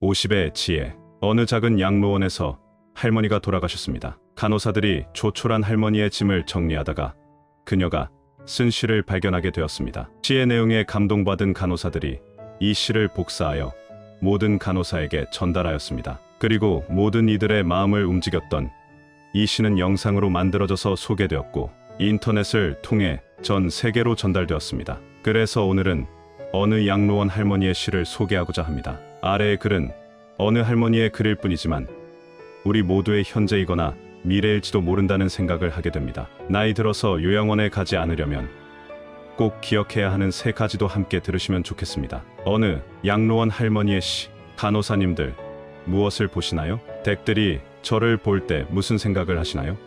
50의 지혜. 어느 작은 양로원에서 할머니가 돌아가셨습니다. 간호사들이 조촐한 할머니의 짐을 정리하다가 그녀가 쓴 시를 발견하게 되었습니다. 시의 내용에 감동받은 간호사들이 이 시를 복사하여 모든 간호사에게 전달하였습니다. 그리고 모든 이들의 마음을 움직였던 이 시는 영상으로 만들어져서 소개되었고 인터넷을 통해 전 세계로 전달되었습니다. 그래서 오늘은 어느 양로원 할머니의 시를 소개하고자 합니다. 아래의 글은 어느 할머니의 글일 뿐이지만 우리 모두의 현재이거나 미래일지도 모른다는 생각을 하게 됩니다. 나이 들어서 요양원에 가지 않으려면 꼭 기억해야 하는 세 가지도 함께 들으시면 좋겠습니다. 어느 양로원 할머니의 시. 간호사님들, 무엇을 보시나요? 댁들이 저를 볼 때 무슨 생각을 하시나요?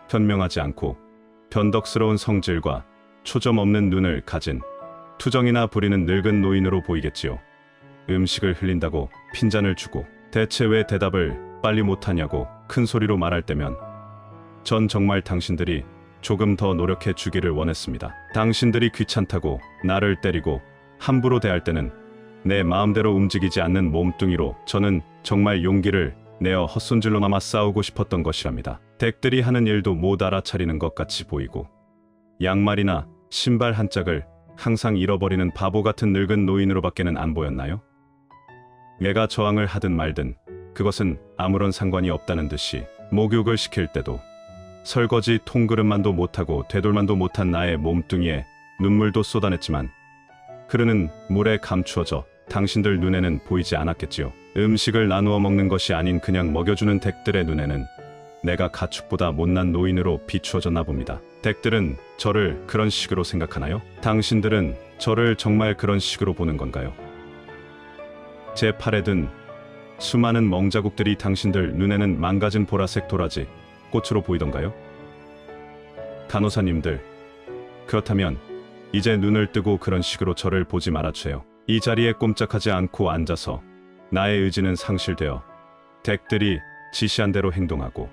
현명하지 않고 변덕스러운 성질과 초점 없는 눈을 가진 투정이나 부리는 늙은 노인으로 보이겠지요. 음식을 흘린다고 핀잔을 주고 대체 왜 대답을 빨리 못하냐고 큰 소리로 말할 때면 전 정말 당신들이 조금 더 노력해 주기를 원했습니다. 당신들이 귀찮다고 나를 때리고 함부로 대할 때는 내 마음대로 움직이지 않는 몸뚱이로 저는 정말 용기를 내어 헛손질로나마 싸우고 싶었던 것이랍니다. 댁들이 하는 일도 못 알아차리는 것 같이 보이고 양말이나 신발 한 짝을 항상 잃어버리는 바보 같은 늙은 노인으로밖에는 안 보였나요? 내가 저항을 하든 말든 그것은 아무런 상관이 없다는 듯이 목욕을 시킬 때도 설거지 통그릇만도 못하고 되돌만도 못한 나의 몸뚱이에 눈물도 쏟아냈지만 흐르는 물에 감추어져 당신들 눈에는 보이지 않았겠지요. 음식을 나누어 먹는 것이 아닌 그냥 먹여주는 댁들의 눈에는 내가 가축보다 못난 노인으로 비추어졌나 봅니다. 댁들은 저를 그런 식으로 생각하나요? 당신들은 저를 정말 그런 식으로 보는 건가요? 제 팔에 든 수많은 멍자국들이 당신들 눈에는 망가진 보라색 도라지 꽃으로 보이던가요? 간호사님들, 그렇다면 이제 눈을 뜨고 그런 식으로 저를 보지 말아주세요. 이 자리에 꼼짝하지 않고 앉아서 나의 의지는 상실되어 댁들이 지시한 대로 행동하고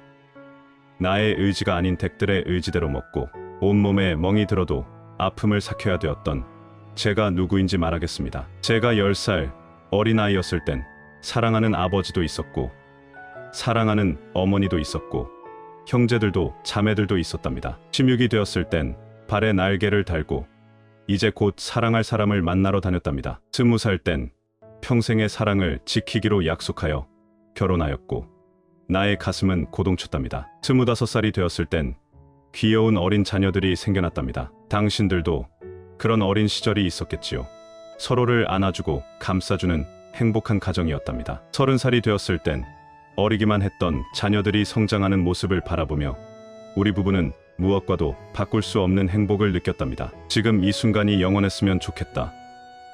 나의 의지가 아닌 댁들의 의지대로 먹고 온몸에 멍이 들어도 아픔을 삭혀야 되었던 제가 누구인지 말하겠습니다. 제가 10살 어린아이였을 땐 사랑하는 아버지도 있었고 사랑하는 어머니도 있었고 형제들도 자매들도 있었답니다. 16이 되었을 땐 발에 날개를 달고 이제 곧 사랑할 사람을 만나러 다녔답니다. 20살 땐 평생의 사랑을 지키기로 약속하여 결혼하였고 나의 가슴은 고동쳤답니다. 25살이 되었을 땐 귀여운 어린 자녀들이 생겨났답니다. 당신들도 그런 어린 시절이 있었겠지요. 서로를 안아주고 감싸주는 행복한 가정이었답니다. 30살이 되었을 땐 어리기만 했던 자녀들이 성장하는 모습을 바라보며 우리 부부는 무엇과도 바꿀 수 없는 행복을 느꼈답니다. 지금 이 순간이 영원했으면 좋겠다.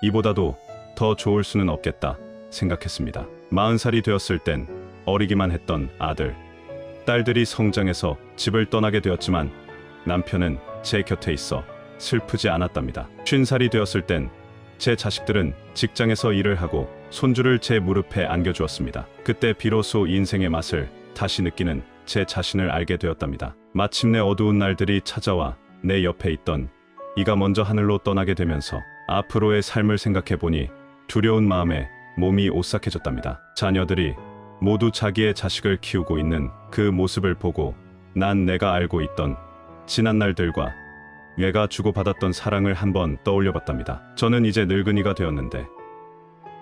이보다도 더 좋을 수는 없겠다 생각했습니다. 40살이 되었을 땐 어리기만 했던 아들, 딸들이 성장해서 집을 떠나게 되었지만 남편은 제 곁에 있어 슬프지 않았답니다. 50살이 되었을 땐 제 자식들은 직장에서 일을 하고 손주를 제 무릎에 안겨주었습니다. 그때 비로소 인생의 맛을 다시 느끼는 제 자신을 알게 되었답니다. 마침내 어두운 날들이 찾아와 내 옆에 있던 이가 먼저 하늘로 떠나게 되면서 앞으로의 삶을 생각해보니 두려운 마음에 몸이 오싹해졌답니다. 자녀들이 모두 자기의 자식을 키우고 있는 그 모습을 보고 난 내가 알고 있던 지난 날들과 내가 주고받았던 사랑을 한번 떠올려봤답니다. 저는 이제 늙은이가 되었는데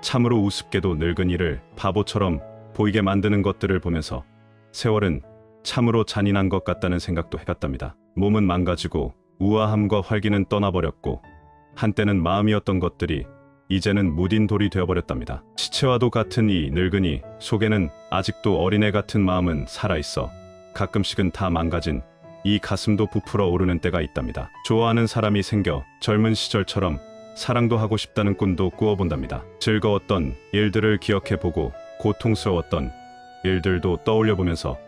참으로 우습게도 늙은이를 바보처럼 보이게 만드는 것들을 보면서 세월은 참으로 잔인한 것 같다는 생각도 해봤답니다. 몸은 망가지고 우아함과 활기는 떠나버렸고 한때는 마음이었던 것들이 이제는 무딘 돌이 되어버렸답니다. 시체와도 같은 이 늙은이 속에는 아직도 어린애 같은 마음은 살아있어 가끔씩은 다 망가진 이 가슴도 부풀어 오르는 때가 있답니다. 좋아하는 사람이 생겨 젊은 시절처럼 사랑도 하고 싶다는 꿈도 꾸어본답니다. 즐거웠던 일들을 기억해보고 고통스러웠던 일들도 떠올려보면서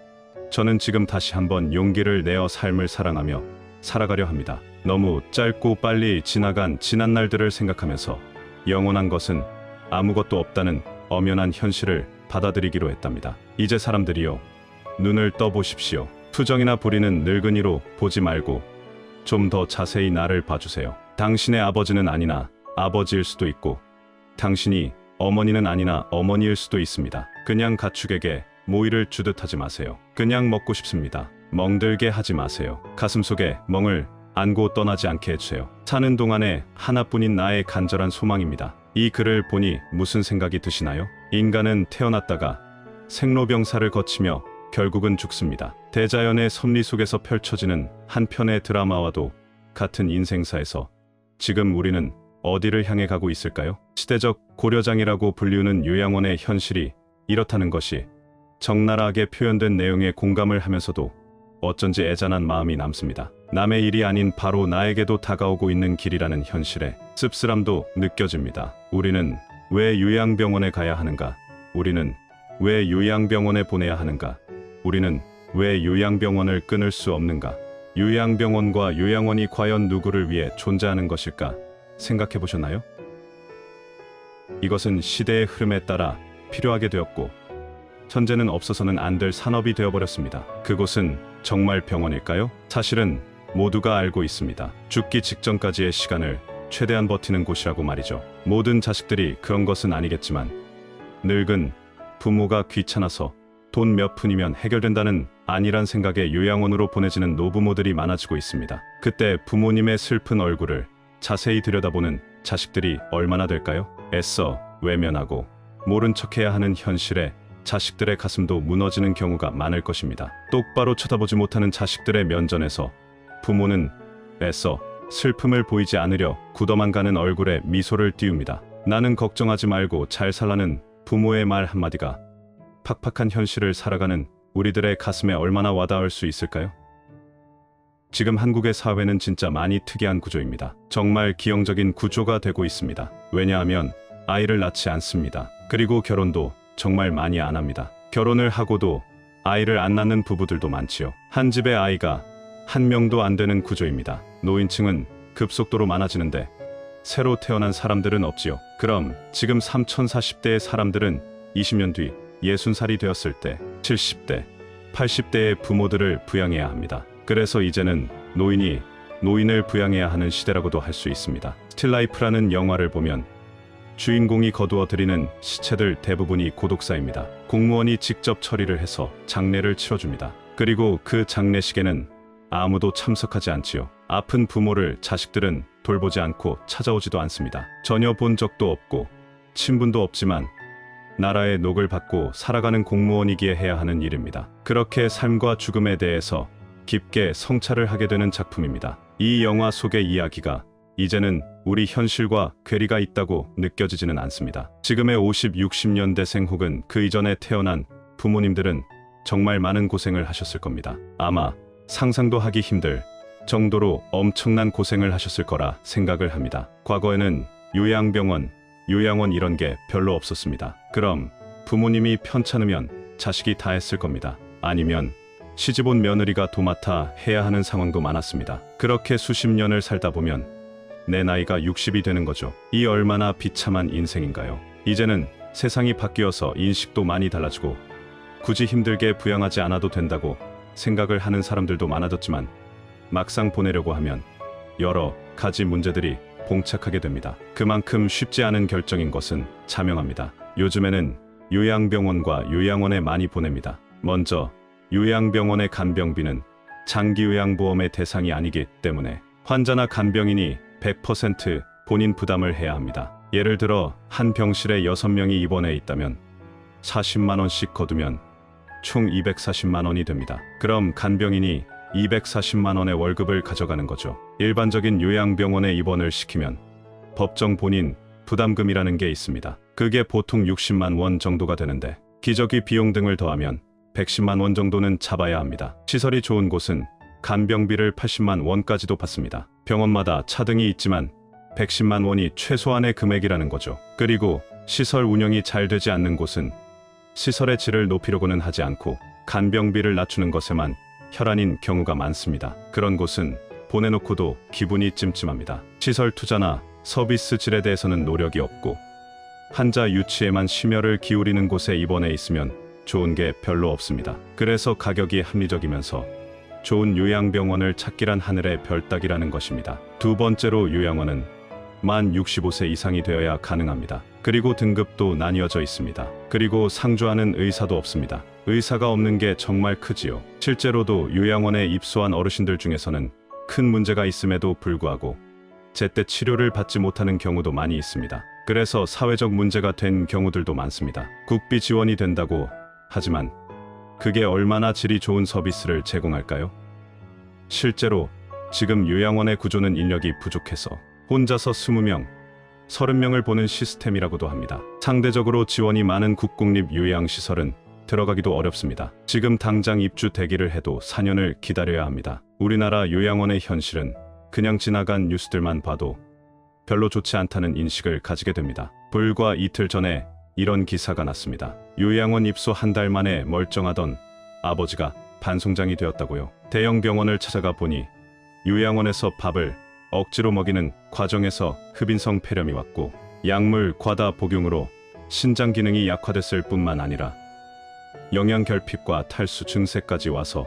저는 지금 다시 한번 용기를 내어 삶을 사랑하며 살아가려 합니다. 너무 짧고 빨리 지나간 지난 날들을 생각하면서 영원한 것은 아무것도 없다는 엄연한 현실을 받아들이기로 했답니다. 이제 사람들이요, 눈을 떠보십시오. 투정이나 부리는 늙은이로 보지 말고 좀 더 자세히 나를 봐주세요. 당신의 아버지는 아니나 아버지일 수도 있고 당신이 어머니는 아니나 어머니일 수도 있습니다. 그냥 가축에게 모이를 주듯 하지 마세요. 그냥 먹고 싶습니다. 멍들게 하지 마세요. 가슴속에 멍을 안고 떠나지 않게 해주세요. 사는 동안에 하나뿐인 나의 간절한 소망입니다. 이 글을 보니 무슨 생각이 드시나요? 인간은 태어났다가 생로병사를 거치며 결국은 죽습니다. 대자연의 섭리 속에서 펼쳐지는 한 편의 드라마와도 같은 인생사에서 지금 우리는 어디를 향해 가고 있을까요? 시대적 고려장이라고 불리우는 요양원의 현실이 이렇다는 것이 적나라하게 표현된 내용에 공감을 하면서도 어쩐지 애잔한 마음이 남습니다. 남의 일이 아닌 바로 나에게도 다가오고 있는 길이라는 현실에 씁쓸함도 느껴집니다. 우리는 왜 요양병원에 가야 하는가? 우리는 왜 요양병원에 보내야 하는가? 우리는 왜 요양병원을 끊을 수 없는가? 요양병원과 요양원이 과연 누구를 위해 존재하는 것일까? 생각해 보셨나요? 이것은 시대의 흐름에 따라 필요하게 되었고 현재는 없어서는 안 될 산업이 되어버렸습니다. 그곳은 정말 병원일까요? 사실은 모두가 알고 있습니다. 죽기 직전까지의 시간을 최대한 버티는 곳이라고 말이죠. 모든 자식들이 그런 것은 아니겠지만 늙은 부모가 귀찮아서 돈 몇 푼이면 해결된다는 안일한 생각에 요양원으로 보내지는 노부모들이 많아지고 있습니다. 그때 부모님의 슬픈 얼굴을 자세히 들여다보는 자식들이 얼마나 될까요? 애써 외면하고 모른 척해야 하는 현실에 자식들의 가슴도 무너지는 경우가 많을 것입니다. 똑바로 쳐다보지 못하는 자식들의 면전에서 부모는 애써 슬픔을 보이지 않으려 굳어만 가는 얼굴에 미소를 띄웁니다. 나는 걱정하지 말고 잘 살라는 부모의 말 한마디가 팍팍한 현실을 살아가는 우리들의 가슴에 얼마나 와닿을 수 있을까요? 지금 한국의 사회는 진짜 많이 특이한 구조입니다. 정말 기형적인 구조가 되고 있습니다. 왜냐하면 아이를 낳지 않습니다. 그리고 결혼도 정말 많이 안 합니다. 결혼을 하고도 아이를 안 낳는 부부들도 많지요. 한 집에 아이가 한 명도 안 되는 구조입니다. 노인층은 급속도로 많아지는데 새로 태어난 사람들은 없지요. 그럼 지금 3040대의 사람들은 20년 뒤 60살이 되었을 때 70대, 80대의 부모들을 부양해야 합니다. 그래서 이제는 노인이 노인을 부양해야 하는 시대라고도 할 수 있습니다. 스틸라이프라는 영화를 보면 주인공이 거두어들이는 시체들 대부분이 고독사입니다. 공무원이 직접 처리를 해서 장례를 치러줍니다. 그리고 그 장례식에는 아무도 참석하지 않지요. 아픈 부모를 자식들은 돌보지 않고 찾아오지도 않습니다. 전혀 본 적도 없고 친분도 없지만 나라의 녹을 받고 살아가는 공무원이기에 해야 하는 일입니다. 그렇게 삶과 죽음에 대해서 깊게 성찰을 하게 되는 작품입니다. 이 영화 속의 이야기가 이제는 우리 현실과 괴리가 있다고 느껴지지는 않습니다. 지금의 50, 60년대생 혹은 그 이전에 태어난 부모님들은 정말 많은 고생을 하셨을 겁니다. 아마 상상도 하기 힘들 정도로 엄청난 고생을 하셨을 거라 생각을 합니다. 과거에는 요양병원, 요양원 이런 게 별로 없었습니다. 그럼 부모님이 편찮으면 자식이 다 했을 겁니다. 아니면 시집온 며느리가 도맡아 해야 하는 상황도 많았습니다. 그렇게 수십 년을 살다 보면 내 나이가 60이 되는 거죠. 이 얼마나 비참한 인생인가요? 이제는 세상이 바뀌어서 인식도 많이 달라지고 굳이 힘들게 부양하지 않아도 된다고 생각을 하는 사람들도 많아졌지만 막상 보내려고 하면 여러 가지 문제들이 봉착하게 됩니다. 그만큼 쉽지 않은 결정인 것은 자명합니다. 요즘에는 요양병원과 요양원에 많이 보냅니다. 먼저 요양병원의 간병비는 장기요양보험의 대상이 아니기 때문에 환자나 간병인이 100% 본인 부담을 해야 합니다. 예를 들어 한 병실에 6명이 입원해 있다면 40만 원씩 거두면 총 240만 원이 됩니다. 그럼 간병인이 240만 원의 월급을 가져가는 거죠. 일반적인 요양병원에 입원을 시키면 법정 본인 부담금이라는 게 있습니다. 그게 보통 60만 원 정도가 되는데 기저귀 비용 등을 더하면 110만 원 정도는 잡아야 합니다. 시설이 좋은 곳은 간병비를 80만 원까지도 받습니다. 병원마다 차등이 있지만 110만 원이 최소한의 금액이라는 거죠. 그리고 시설 운영이 잘 되지 않는 곳은 시설의 질을 높이려고는 하지 않고 간병비를 낮추는 것에만 혈안인 경우가 많습니다. 그런 곳은 보내놓고도 기분이 찜찜합니다. 시설 투자나 서비스 질에 대해서는 노력이 없고 환자 유치에만 심혈을 기울이는 곳에 입원해 있으면 좋은 게 별로 없습니다. 그래서 가격이 합리적이면서 좋은 요양병원을 찾기란 하늘의 별 따기라는 것입니다. 두 번째로 요양원은 만 65세 이상이 되어야 가능합니다. 그리고 등급도 나뉘어져 있습니다. 그리고 상주하는 의사도 없습니다. 의사가 없는 게 정말 크지요. 실제로도 요양원에 입소한 어르신들 중에서는 큰 문제가 있음에도 불구하고 제때 치료를 받지 못하는 경우도 많이 있습니다. 그래서 사회적 문제가 된 경우들도 많습니다. 국비 지원이 된다고 하지만 그게 얼마나 질이 좋은 서비스를 제공할까요? 실제로 지금 요양원의 구조는 인력이 부족해서 혼자서 20명, 30명을 보는 시스템이라고도 합니다. 상대적으로 지원이 많은 국공립 요양시설은 들어가기도 어렵습니다. 지금 당장 입주 대기를 해도 4년을 기다려야 합니다. 우리나라 요양원의 현실은 그냥 지나간 뉴스들만 봐도 별로 좋지 않다는 인식을 가지게 됩니다. 불과 이틀 전에 이런 기사가 났습니다. 요양원 입소 한 달 만에 멀쩡하던 아버지가 반송장이 되었다고요. 대형 병원을 찾아가 보니 요양원에서 밥을 억지로 먹이는 과정에서 흡인성 폐렴이 왔고 약물 과다 복용으로 신장 기능이 약화됐을 뿐만 아니라 영양결핍과 탈수 증세까지 와서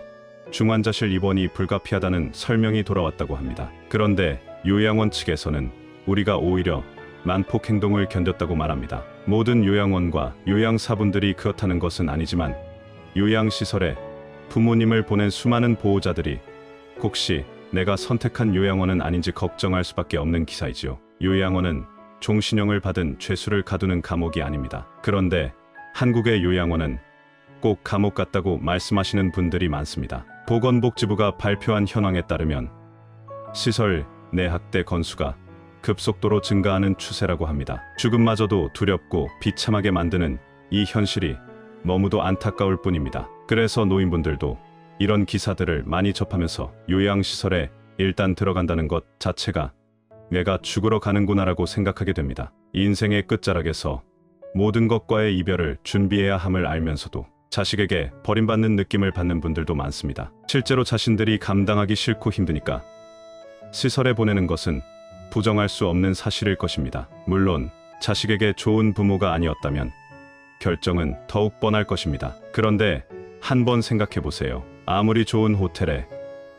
중환자실 입원이 불가피하다는 설명이 돌아왔다고 합니다. 그런데 요양원 측에서는 우리가 오히려 난폭 행동을 견뎠다고 말합니다. 모든 요양원과 요양사분들이 그렇다는 것은 아니지만 요양시설에 부모님을 보낸 수많은 보호자들이 혹시 내가 선택한 요양원은 아닌지 걱정할 수밖에 없는 기사이지요. 요양원은 종신형을 받은 죄수를 가두는 감옥이 아닙니다. 그런데 한국의 요양원은 꼭 감옥 같다고 말씀하시는 분들이 많습니다. 보건복지부가 발표한 현황에 따르면 시설 내 학대 건수가 급속도로 증가하는 추세라고 합니다. 죽음마저도 두렵고 비참하게 만드는 이 현실이 너무도 안타까울 뿐입니다. 그래서 노인분들도 이런 기사들을 많이 접하면서 요양시설에 일단 들어간다는 것 자체가 내가 죽으러 가는구나라고 생각하게 됩니다. 인생의 끝자락에서 모든 것과의 이별을 준비해야 함을 알면서도 자식에게 버림받는 느낌을 받는 분들도 많습니다. 실제로 자신들이 감당하기 싫고 힘드니까 시설에 보내는 것은 부정할 수 없는 사실일 것입니다. 물론 자식에게 좋은 부모가 아니었다면 결정은 더욱 뻔할 것입니다. 그런데 한번 생각해 보세요. 아무리 좋은 호텔에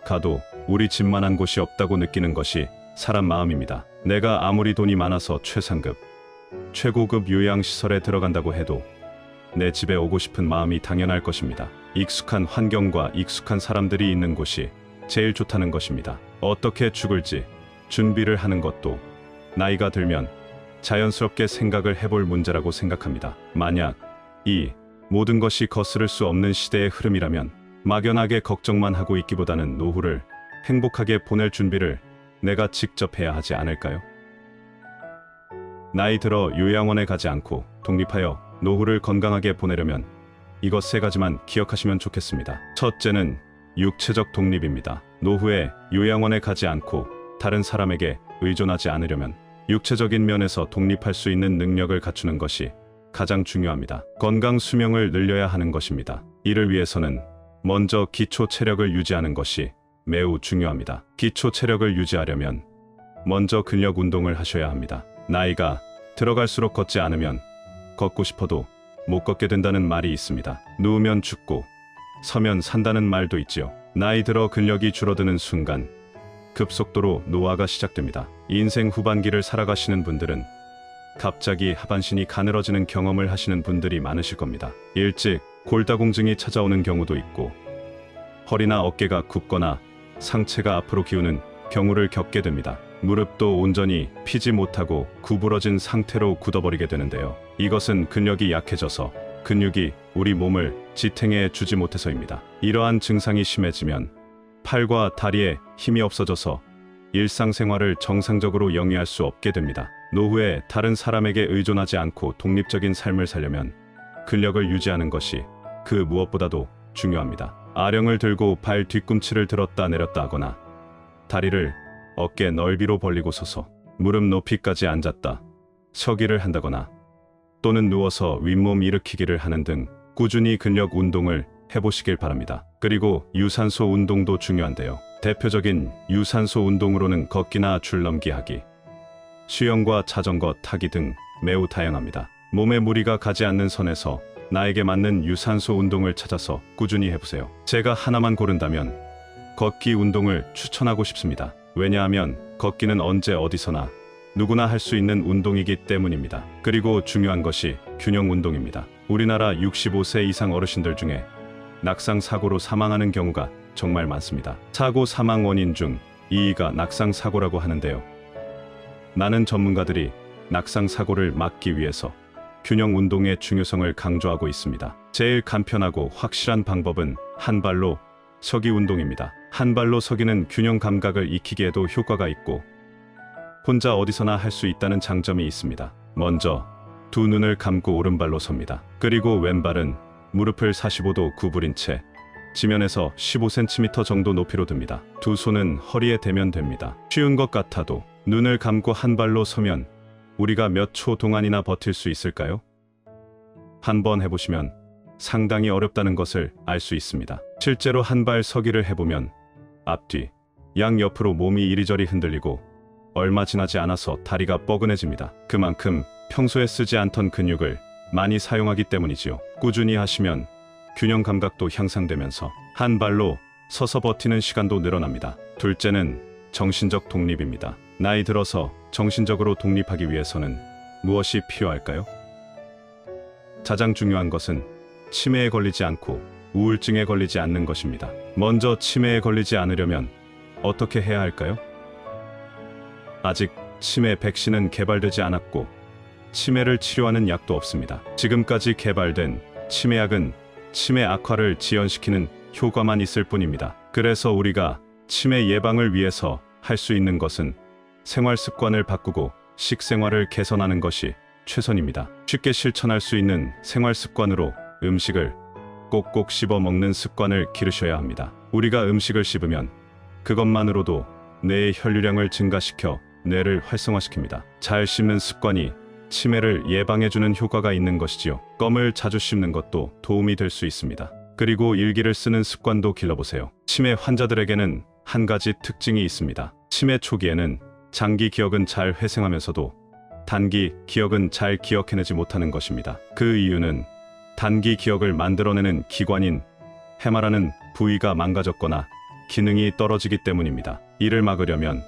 가도 우리 집만한 곳이 없다고 느끼는 것이 사람 마음입니다. 내가 아무리 돈이 많아서 최상급, 최고급 요양시설에 들어간다고 해도 내 집에 오고 싶은 마음이 당연할 것입니다. 익숙한 환경과 익숙한 사람들이 있는 곳이 제일 좋다는 것입니다. 어떻게 죽을지 준비를 하는 것도 나이가 들면 자연스럽게 생각을 해볼 문제라고 생각합니다. 만약 이 모든 것이 거스를 수 없는 시대의 흐름이라면 막연하게 걱정만 하고 있기보다는 노후를 행복하게 보낼 준비를 내가 직접 해야 하지 않을까요? 나이 들어 요양원에 가지 않고 독립하여 노후를 건강하게 보내려면 이것 세 가지만 기억하시면 좋겠습니다. 첫째는 육체적 독립입니다. 노후에 요양원에 가지 않고 다른 사람에게 의존하지 않으려면 육체적인 면에서 독립할 수 있는 능력을 갖추는 것이 가장 중요합니다. 건강 수명을 늘려야 하는 것입니다. 이를 위해서는 먼저 기초 체력을 유지하는 것이 매우 중요합니다. 기초 체력을 유지하려면 먼저 근력 운동을 하셔야 합니다. 나이가 들어갈수록 걷지 않으면 걷고 싶어도 못 걷게 된다는 말이 있습니다. 누우면 죽고 서면 산다는 말도 있지요. 나이 들어 근력이 줄어드는 순간 급속도로 노화가 시작됩니다. 인생 후반기를 살아가시는 분들은 갑자기 하반신이 가늘어지는 경험을 하시는 분들이 많으실 겁니다. 일찍 골다공증이 찾아오는 경우도 있고 허리나 어깨가 굽거나 상체가 앞으로 기우는 경우를 겪게 됩니다. 무릎도 온전히 피지 못하고 구부러진 상태로 굳어버리게 되는데요. 이것은 근력이 약해져서 근육이 우리 몸을 지탱해 주지 못해서입니다. 이러한 증상이 심해지면 팔과 다리에 힘이 없어져서 일상생활을 정상적으로 영위할 수 없게 됩니다. 노후에 다른 사람에게 의존하지 않고 독립적인 삶을 살려면 근력을 유지하는 것이 그 무엇보다도 중요합니다. 아령을 들고 발 뒤꿈치를 들었다 내렸다 하거나 다리를 어깨 넓이로 벌리고 서서 무릎 높이까지 앉았다 서기를 한다거나 또는 누워서 윗몸 일으키기를 하는 등 꾸준히 근력 운동을 해보시길 바랍니다. 그리고 유산소 운동도 중요한데요. 대표적인 유산소 운동으로는 걷기나 줄넘기 하기, 수영과 자전거 타기 등 매우 다양합니다. 몸에 무리가 가지 않는 선에서 나에게 맞는 유산소 운동을 찾아서 꾸준히 해보세요. 제가 하나만 고른다면 걷기 운동을 추천하고 싶습니다. 왜냐하면 걷기는 언제 어디서나 누구나 할 수 있는 운동이기 때문입니다. 그리고 중요한 것이 균형 운동입니다. 우리나라 65세 이상 어르신들 중에 낙상 사고로 사망하는 경우가 정말 많습니다. 사고 사망 원인 중 2위가 낙상 사고라고 하는데요. 많은 전문가들이 낙상 사고를 막기 위해서 균형 운동의 중요성을 강조하고 있습니다. 제일 간편하고 확실한 방법은 한 발로 서기 운동입니다. 한 발로 서기는 균형 감각을 익히기에도 효과가 있고 혼자 어디서나 할 수 있다는 장점이 있습니다. 먼저 두 눈을 감고 오른발로 섭니다. 그리고 왼발은 무릎을 45도 구부린 채 지면에서 15cm 정도 높이로 듭니다. 두 손은 허리에 대면 됩니다. 쉬운 것 같아도 눈을 감고 한 발로 서면 우리가 몇 초 동안이나 버틸 수 있을까요? 한번 해보시면 상당히 어렵다는 것을 알 수 있습니다. 실제로 한 발 서기를 해보면 앞뒤, 양옆으로 몸이 이리저리 흔들리고 얼마 지나지 않아서 다리가 뻐근해집니다. 그만큼 평소에 쓰지 않던 근육을 많이 사용하기 때문이지요. 꾸준히 하시면 균형 감각도 향상되면서 한 발로 서서 버티는 시간도 늘어납니다. 둘째는 정신적 독립입니다. 나이 들어서 정신적으로 독립하기 위해서는 무엇이 필요할까요? 가장 중요한 것은 치매에 걸리지 않고 우울증에 걸리지 않는 것입니다. 먼저 치매에 걸리지 않으려면 어떻게 해야 할까요? 아직 치매 백신은 개발되지 않았고 치매를 치료하는 약도 없습니다. 지금까지 개발된 치매약은 치매 악화를 지연시키는 효과만 있을 뿐입니다. 그래서 우리가 치매 예방을 위해서 할 수 있는 것은 생활 습관을 바꾸고 식생활을 개선하는 것이 최선입니다. 쉽게 실천할 수 있는 생활 습관으로 음식을 꼭꼭 씹어 먹는 습관을 기르셔야 합니다. 우리가 음식을 씹으면 그것만으로도 뇌의 혈류량을 증가시켜 뇌를 활성화시킵니다. 잘 씹는 습관이 치매를 예방해주는 효과가 있는 것이지요. 껌을 자주 씹는 것도 도움이 될 수 있습니다. 그리고 일기를 쓰는 습관도 길러보세요. 치매 환자들에게는 한 가지 특징이 있습니다. 치매 초기에는 장기 기억은 잘 회생하면서도 단기 기억은 잘 기억해내지 못하는 것입니다. 그 이유는 단기 기억을 만들어내는 기관인 해마라는 부위가 망가졌거나 기능이 떨어지기 때문입니다. 이를 막으려면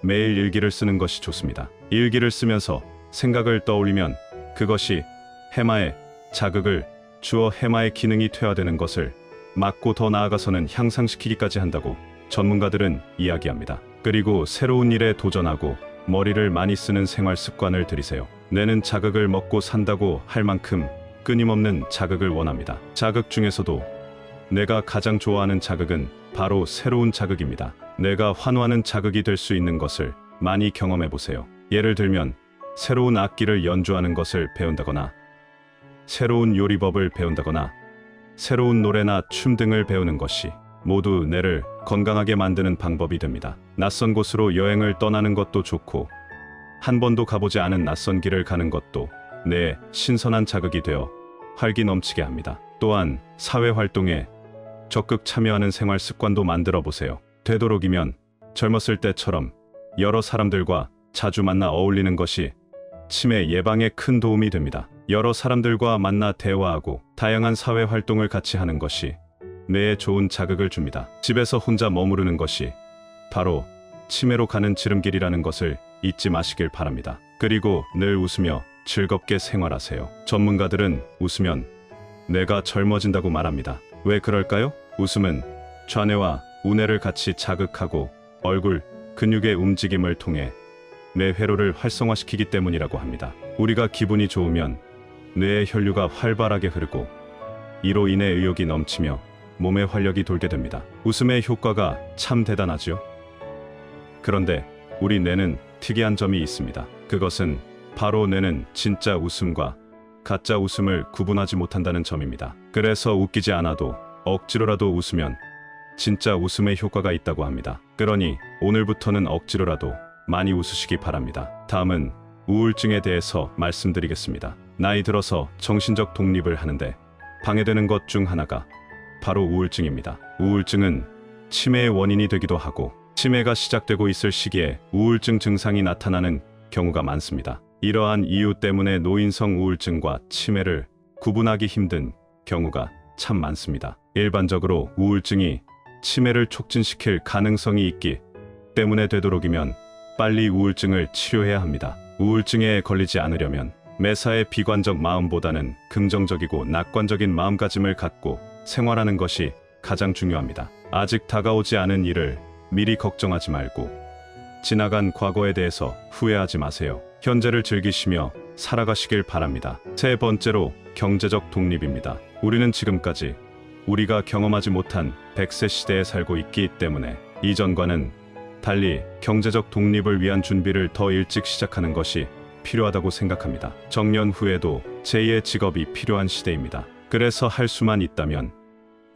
매일 일기를 쓰는 것이 좋습니다. 일기를 쓰면서 생각을 떠올리면 그것이 해마에 자극을 주어 해마의 기능이 퇴화되는 것을 막고 더 나아가서는 향상시키기까지 한다고 전문가들은 이야기합니다. 그리고 새로운 일에 도전하고 머리를 많이 쓰는 생활 습관을 들이세요. 뇌는 자극을 먹고 산다고 할 만큼 끊임없는 자극을 원합니다. 자극 중에서도 뇌가 가장 좋아하는 자극은 바로 새로운 자극입니다. 뇌가 환호하는 자극이 될 수 있는 것을 많이 경험해 보세요. 예를 들면 새로운 악기를 연주하는 것을 배운다거나 새로운 요리법을 배운다거나 새로운 노래나 춤 등을 배우는 것이 모두 뇌를 건강하게 만드는 방법이 됩니다. 낯선 곳으로 여행을 떠나는 것도 좋고 한 번도 가보지 않은 낯선 길을 가는 것도 뇌에 신선한 자극이 되어 활기 넘치게 합니다. 또한 사회활동에 적극 참여하는 생활 습관도 만들어 보세요. 되도록이면 젊었을 때처럼 여러 사람들과 자주 만나 어울리는 것이 치매 예방에 큰 도움이 됩니다. 여러 사람들과 만나 대화하고 다양한 사회활동을 같이 하는 것이 뇌에 좋은 자극을 줍니다. 집에서 혼자 머무르는 것이 바로 치매로 가는 지름길이라는 것을 잊지 마시길 바랍니다. 그리고 늘 웃으며 즐겁게 생활하세요. 전문가들은 웃으면 뇌가 젊어진다고 말합니다. 왜 그럴까요? 웃음은 좌뇌와 우뇌를 같이 자극하고 얼굴, 근육의 움직임을 통해 뇌 회로를 활성화시키기 때문이라고 합니다. 우리가 기분이 좋으면 뇌의 혈류가 활발하게 흐르고 이로 인해 의욕이 넘치며 몸에 활력이 돌게 됩니다. 웃음의 효과가 참 대단하죠? 그런데 우리 뇌는 특이한 점이 있습니다. 그것은 바로 뇌는 진짜 웃음과 가짜 웃음을 구분하지 못한다는 점입니다. 그래서 웃기지 않아도 억지로라도 웃으면 진짜 웃음의 효과가 있다고 합니다. 그러니 오늘부터는 억지로라도 많이 웃으시기 바랍니다. 다음은 우울증에 대해서 말씀드리겠습니다. 나이 들어서 정신적 독립을 하는데 방해되는 것 중 하나가 바로 우울증입니다. 우울증은 치매의 원인이 되기도 하고 치매가 시작되고 있을 시기에 우울증 증상이 나타나는 경우가 많습니다. 이러한 이유 때문에 노인성 우울증과 치매를 구분하기 힘든 경우가 참 많습니다. 일반적으로 우울증이 치매를 촉진시킬 가능성이 있기 때문에 되도록이면 빨리 우울증을 치료해야 합니다. 우울증에 걸리지 않으려면 매사에 비관적 마음보다는 긍정적이고 낙관적인 마음가짐을 갖고 생활하는 것이 가장 중요합니다. 아직 다가오지 않은 일을 미리 걱정하지 말고 지나간 과거에 대해서 후회하지 마세요. 현재를 즐기시며 살아가시길 바랍니다. 세 번째로 경제적 독립입니다. 우리는 지금까지 우리가 경험하지 못한 100세 시대에 살고 있기 때문에 이전과는 달리 경제적 독립을 위한 준비를 더 일찍 시작하는 것이 필요하다고 생각합니다. 정년 후에도 제2의 직업이 필요한 시대입니다. 그래서 할 수만 있다면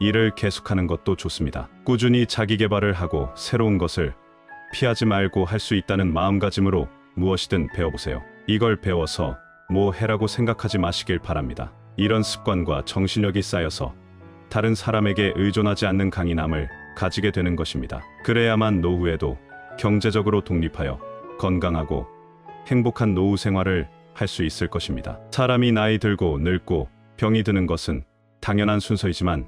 일을 계속하는 것도 좋습니다. 꾸준히 자기 개발을 하고 새로운 것을 피하지 말고 할 수 있다는 마음가짐으로 무엇이든 배워보세요. 이걸 배워서 뭐 해라고 생각하지 마시길 바랍니다. 이런 습관과 정신력이 쌓여서 다른 사람에게 의존하지 않는 강인함을 가지게 되는 것입니다. 그래야만 노후에도 경제적으로 독립하여 건강하고 행복한 노후 생활을 할 수 있을 것입니다. 사람이 나이 들고 늙고 병이 드는 것은 당연한 순서이지만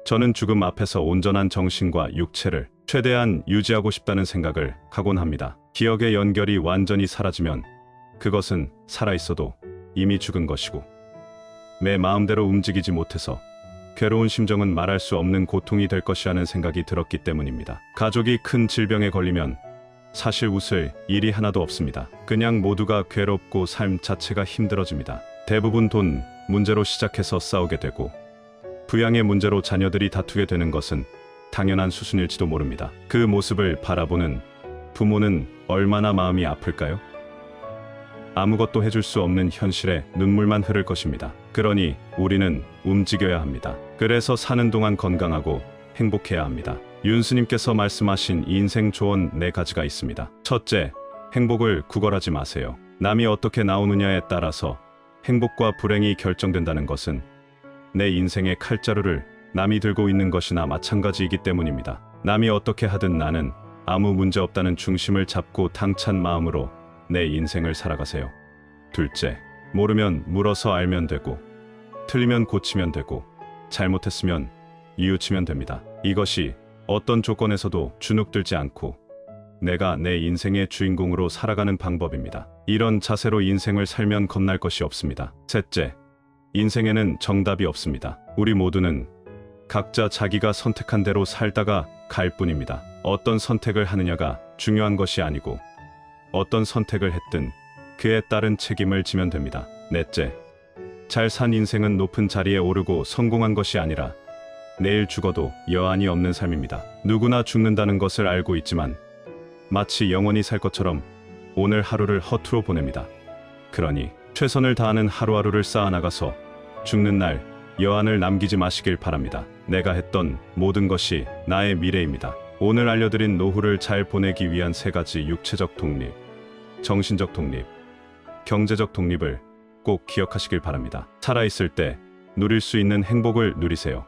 저는 죽음 앞에서 온전한 정신과 육체를 최대한 유지하고 싶다는 생각을 하곤 합니다. 기억의 연결이 완전히 사라지면 그것은 살아있어도 이미 죽은 것이고 내 마음대로 움직이지 못해서 괴로운 심정은 말할 수 없는 고통이 될 것이라는 생각이 들었기 때문입니다. 가족이 큰 질병에 걸리면 사실 웃을 일이 하나도 없습니다. 그냥 모두가 괴롭고 삶 자체가 힘들어집니다. 대부분 돈 문제로 시작해서 싸우게 되고 부양의 문제로 자녀들이 다투게 되는 것은 당연한 수순일지도 모릅니다. 그 모습을 바라보는 부모는 얼마나 마음이 아플까요? 아무것도 해줄 수 없는 현실에 눈물만 흐를 것입니다. 그러니 우리는 움직여야 합니다. 그래서 사는 동안 건강하고 행복해야 합니다. 윤스님께서 말씀하신 인생 조언 4가지가 있습니다. 첫째, 행복을 구걸하지 마세요. 남이 어떻게 나오느냐에 따라서 행복과 불행이 결정된다는 것은 내 인생의 칼자루를 남이 들고 있는 것이나 마찬가지이기 때문입니다. 남이 어떻게 하든 나는 아무 문제 없다는 중심을 잡고 당찬 마음으로 내 인생을 살아가세요. 둘째, 모르면 물어서 알면 되고 틀리면 고치면 되고 잘못했으면 이웃치면 됩니다. 이것이 어떤 조건에서도 주눅들지 않고 내가 내 인생의 주인공으로 살아가는 방법입니다. 이런 자세로 인생을 살면 겁날 것이 없습니다. 셋째, 인생에는 정답이 없습니다. 우리 모두는 각자 자기가 선택한 대로 살다가 갈 뿐입니다. 어떤 선택을 하느냐가 중요한 것이 아니고 어떤 선택을 했든 그에 따른 책임을 지면 됩니다. 넷째, 잘 산 인생은 높은 자리에 오르고 성공한 것이 아니라 내일 죽어도 여한이 없는 삶입니다. 누구나 죽는다는 것을 알고 있지만 마치 영원히 살 것처럼 오늘 하루를 허투루 보냅니다. 그러니 최선을 다하는 하루하루를 쌓아나가서 죽는 날 여한을 남기지 마시길 바랍니다. 내가 했던 모든 것이 나의 미래입니다. 오늘 알려드린 노후를 잘 보내기 위한 3가지 육체적 독립, 정신적 독립, 경제적 독립을 꼭 기억하시길 바랍니다. 살아있을 때 누릴 수 있는 행복을 누리세요.